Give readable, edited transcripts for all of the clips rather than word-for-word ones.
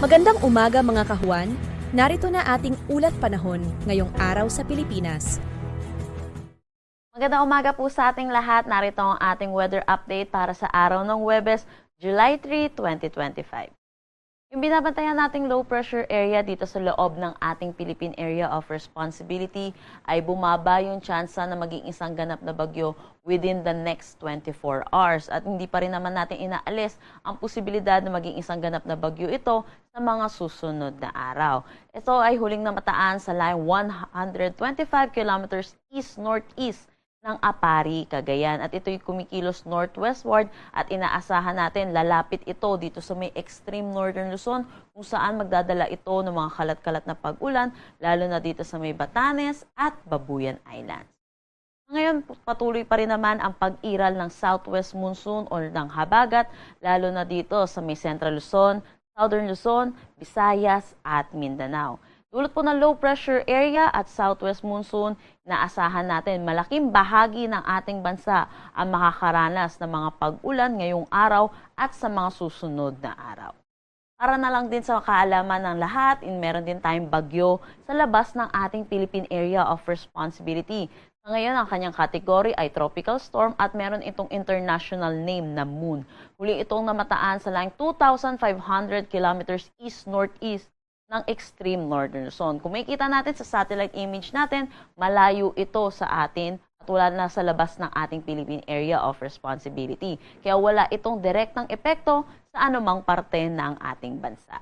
Magandang umaga mga kahuan. Narito na ating ulat panahon ngayong araw sa Pilipinas. Magandang umaga po sa ating lahat. Narito ang ating weather update para sa araw ng Huwebes, July 3, 2025. Yung binabantayan nating low pressure area dito sa loob ng ating Philippine Area of Responsibility ay bumaba yung tsansa na maging isang ganap na bagyo within the next 24 hours. At hindi pa rin naman natin inaalis ang posibilidad na maging isang ganap na bagyo ito sa mga susunod na araw. Ito ay huling namataan sa line 125 kilometers east-northeast ng Apari, Cagayan. At ito'y kumikilos northwestward at inaasahan natin lalapit ito dito sa may extreme northern Luzon kung saan magdadala ito ng mga kalat-kalat na pag-ulan lalo na dito sa may Batanes at Babuyan Islands. Ngayon, patuloy pa rin naman ang pag-iral ng southwest monsoon o ng habagat lalo na dito sa may central Luzon, southern Luzon, Visayas at Mindanao. Dulot po ng low pressure area at southwest monsoon, naasahan natin malaking bahagi ng ating bansa ang makakaranas ng mga pag-ulan ngayong araw at sa mga susunod na araw. Para na lang din sa kaalaman ng lahat, meron din tayong bagyo sa labas ng ating Philippine Area of Responsibility. Sa ngayon, ang kanyang category ay tropical storm at meron itong international name na Moon. Huli itong namataan sa line 2,500 kilometers east-northeast ng extreme northern Luzon. Kung makikita natin sa satellite image natin, malayo ito sa atin at wala na sa labas ng ating Philippine Area of Responsibility. Kaya wala itong direktang epekto sa anumang parte ng ating bansa.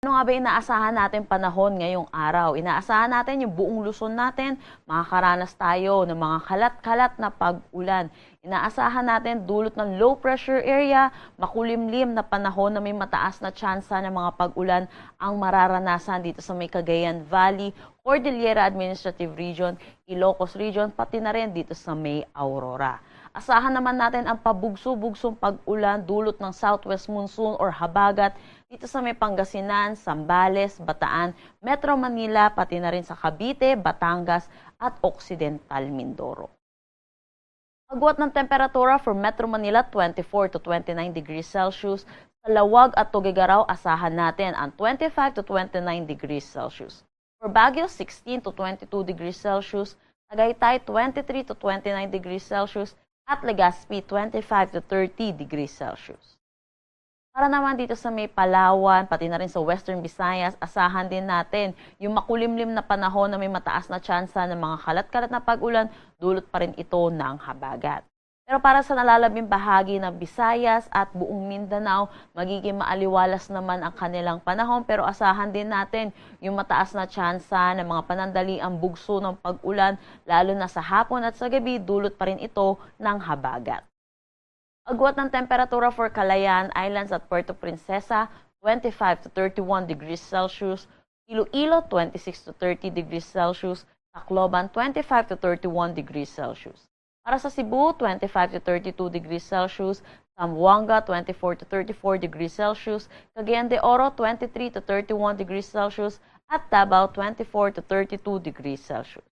Ano nga ba inaasahan natin panahon ngayong araw? Inaasahan natin yung buong Luzon natin, makakaranas tayo ng mga kalat-kalat na pag-ulan. Inaasahan natin dulot ng low pressure area, makulimlim na panahon na may mataas na tsansa ng mga pag-ulan ang mararanasan dito sa may Cagayan Valley, Cordillera Administrative Region, Ilocos Region, pati na rin dito sa may Aurora. Asahan naman natin ang pabugso-bugsong pag-ulan dulot ng southwest monsoon or habagat dito sa may Pangasinan, Zambales, Bataan, Metro Manila, pati na rin sa Cavite, Batangas at Occidental Mindoro. Agwat ng temperatura for Metro Manila 24 to 29 degrees Celsius. Sa Lawag at Tuguegarao, asahan natin ang 25 to 29 degrees Celsius. For Baguio, 16 to 22 degrees Celsius. Tagaytay, 23 to 29 degrees Celsius. At Legazpi, 25 to 30 degrees Celsius. Para naman dito sa may Palawan, pati na rin sa Western Visayas, asahan din natin yung makulimlim na panahon na may mataas na tsansa ng mga kalat-kalat na pag-ulan, dulot pa rin ito ng habagat. Pero para sa nalalabing bahagi ng Visayas at buong Mindanao, magiging maaliwalas naman ang kanilang panahon, pero asahan din natin yung mataas na tsansa ng mga panandaliang bugso ng pag-ulan, lalo na sa hapon at sa gabi, dulot pa rin ito ng habagat. Agwat ng temperatura for Calayan Islands at Puerto Princesa, 25 to 31 degrees Celsius. Iloilo, 26 to 30 degrees Celsius. Tacloban, 25 to 31 degrees Celsius. Para sa Cebu, 25 to 32 degrees Celsius. Zamboanga, 24 to 34 degrees Celsius. Cagayan de Oro, 23 to 31 degrees Celsius. At Davao, 24 to 32 degrees Celsius.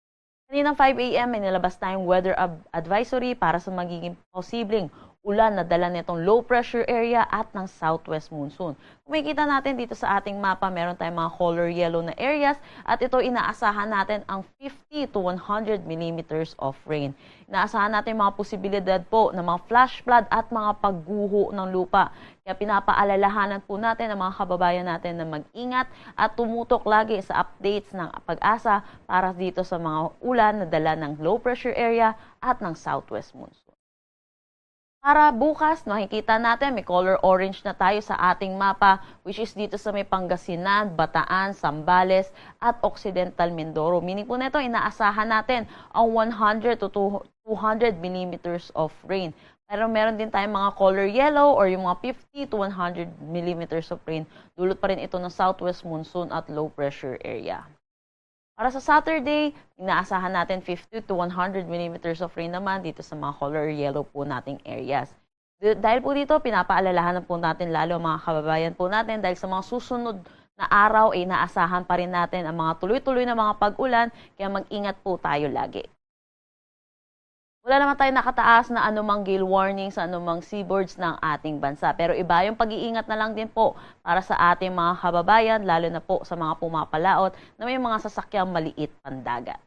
Kaninang 5 a.m. may nilabas tayong weather advisory para sa magiging posibleng ulan na dala nitong low pressure area at ng southwest monsoon. Kung makikita natin dito sa ating mapa, meron tayong mga color yellow na areas at ito inaasahan natin ang 50 to 100 millimeters of rain. Inaasahan natin mga posibilidad po ng mga flash flood at mga pagguho ng lupa. Kaya pinapaalalahanan po natin ang mga kababayan natin na mag-ingat at tumutok lagi sa updates ng Pag-asa para dito sa mga ulan na dala ng low pressure area at ng southwest monsoon. Para bukas, nakikita natin may color orange na tayo sa ating mapa, which is dito sa may Pangasinan, Bataan, Zambales at Occidental Mindoro. Meaning po nito, inaasahan natin ang 100 to 200 millimeters of rain. Pero meron din tayong mga color yellow or yung mga 50 to 100 millimeters of rain. Dulot pa rin ito ng southwest monsoon at low pressure area. Para sa Saturday, inaasahan natin 50 to 100 millimeters of rain naman dito sa mga color yellow po nating areas. Dahil po dito, pinapaalalahanan po natin lalo mga kababayan po natin dahil sa mga susunod na araw ay inaasahan pa rin natin ang mga tuloy-tuloy na mga pag-ulan, kaya mag-ingat po tayo lagi. Wala naman tayong nakataas na anumang gale warning sa anumang seaboards ng ating bansa. Pero iba yung pag-iingat na lang din po para sa ating mga kababayan, lalo na po sa mga pumapalaot na may mga sasakyang maliit pandagat.